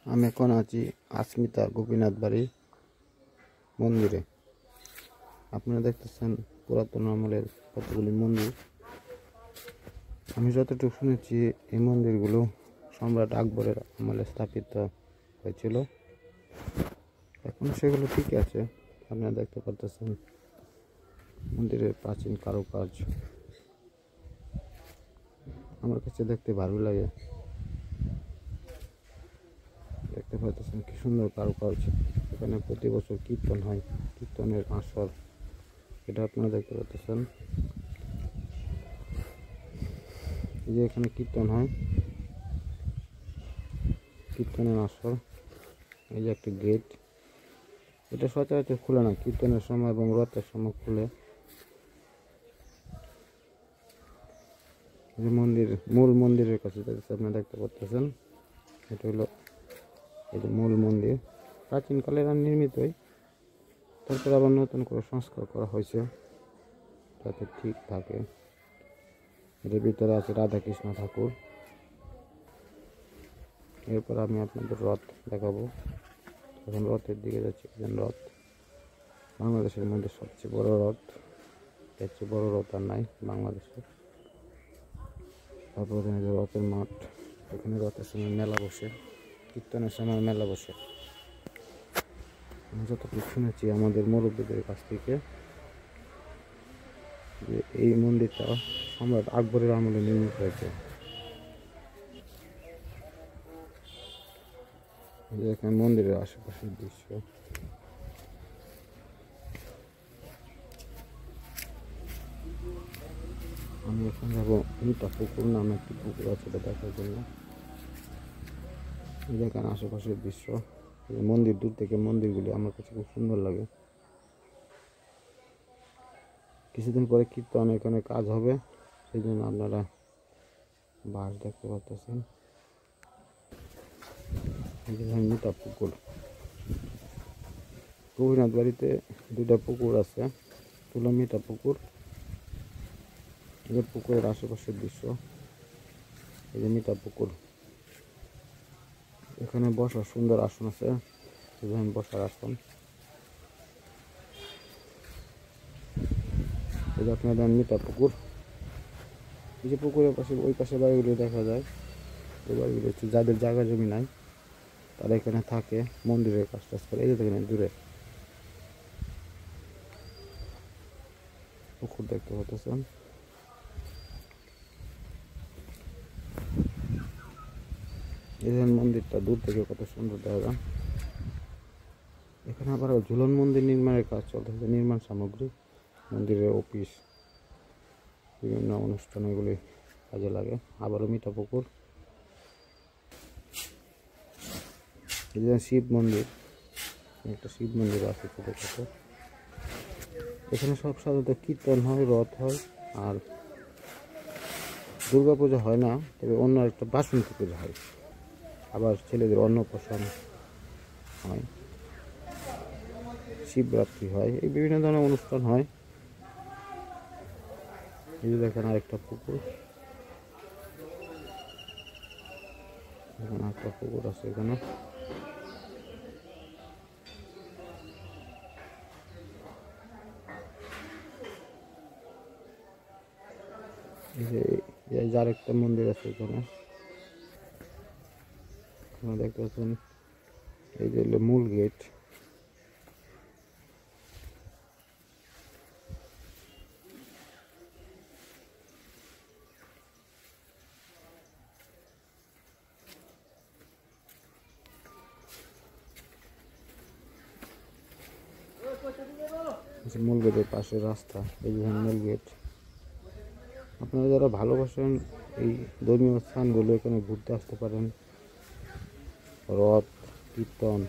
আমি এখন আছি আসমিতা গোপীনাথ বাড়ি মন্দিরে। আপনারা দেখতেছেন পুরাতন আমলের কতগুলি মন্দির। আমি যতটুকু শুনেছি এই মন্দিরগুলো সম্রাট আকবরের আমলে স্থাপিত হয়েছিল। এখন সেগুলো ঠিকই আছে। আপনারা দেখতে পাচ্ছেন মন্দিরের প্রাচীন কারুকাজ আমার কাছে দেখতে ভালো লাগে। দেখতে পাচ্ছেন কি সুন্দর কারুকাজ। এখানে প্রতি বছর কীর্তন হয়, কীর্তনের আসর এটা আপনারা দেখতে পাচ্ছেন। এই যে এখানে কীর্তন হয়, কীর্তনের আসর। এই যে একটা গেট, এটা সচরাচর খুলে না, কীর্তনের সময় এবং রথের সময় খুলে। যে মন্দির, মূল মন্দিরের কাছে আপনারা দেখতে পাচ্ছেন, এটা হলো এই যে মূল মন্দির। প্রাচীনকালের নির্মিতই, তারপর আবার নতুন করে সংস্কার করা হয়েছে যাতে ঠিক থাকে। এর ভিতরে আছে রাধাকৃষ্ণ ঠাকুর। এরপর আমি আপনাদের রথ দেখাবো। এখন রথের দিকে যাচ্ছি। রথ বাংলাদেশের মধ্যে সবচেয়ে বড় রথ, এর চেয়ে বড় রথ আর নাই বাংলাদেশে। তারপর রথের মাঠ, এখানে রথের সময় মেলা বসে, কীর্তনের সময় মেলা বসে। আমি যতটুকু শুনেছি আমাদের মুরব্বীদের কাছ থেকে যে এই মন্দিরটা সম্রাট আকবরের আমলে নির্মিত হয়েছে। এখানে মন্দিরের আশেপাশের দৃশ্য। আমি এখন যাবো মিতা পুকুর নামে একটি পুকুর আছে এটা দেখার জন্য। এখানে আশেপাশের দৃশ্য, মন্দির দূর থেকে মন্দিরগুলি আমার কাছে খুব সুন্দর লাগে। কিছুদিন পরে কীর্তন এখানে কাজ হবে, সেই জন্য আপনারা বাস দেখতে পাচ্ছেন। মিতা পুকুর, গোপীনাথ বাড়িতে দুইটা পুকুর আছে, তুলা মিতা পুকুর। এই যে পুকুরের আশেপাশের দৃশ্য, এই যে মিতা পুকুর। এখানে বসার সুন্দর আসন আছে, বসার আসন। এই যে আপনার মিতা পুকুর। এই যে পুকুরের পাশে ওই পাশে বাড়িগুলো দেখা যায়, ওই বাড়িগুলো হচ্ছে যাদের জায়গা জমি নাই তারা এখানে থাকে, মন্দিরের কাজ টাজ করে। এই যে দেখেন দূরে পুকুর দেখতে পাচ্ছেন। এই যে মন্দিরটা দূর থেকে কত সুন্দর দেখা যায়। এখানে আবার ঝুলন মন্দির নির্মাণের কাজ চলতেছে, নির্মাণ সামগ্রী, মন্দিরের অফিস, বিভিন্ন অনুষ্ঠান এগুলি কাজে লাগে। আবারও মিঠা পুকুর। এই যে শিব মন্দির, একটা শিব মন্দির আছে ছোটোখাটো। এখানে সব সাধারণত কীর্তন হয়, রথ হয়, আর দুর্গা পূজা হয় না, তবে অন্য একটা বাসন্তী পূজা হয়। আবার ছেলেদের অন্নপ্রাশন হয়, শিবরাত্রি হয়, এই বিভিন্ন ধরনের অনুষ্ঠান হয়। এই যে দেখেন আরেকটা পুকুর, এখানে একটা পুকুর আছে। এখানে এই যে আরেকটা মন্দির আছে এখানে দেখতে পাচ্ছেন। এই যে হলো মূল গেট। মূল গেটের পাশে রাস্তা, এই যে মূল গেট। আপনারা যারা ভালোবাসেন এই ধর্মীয় স্থানগুলো এখানে ঘুরতে আসতে পারেন। রথ, কীর্তন,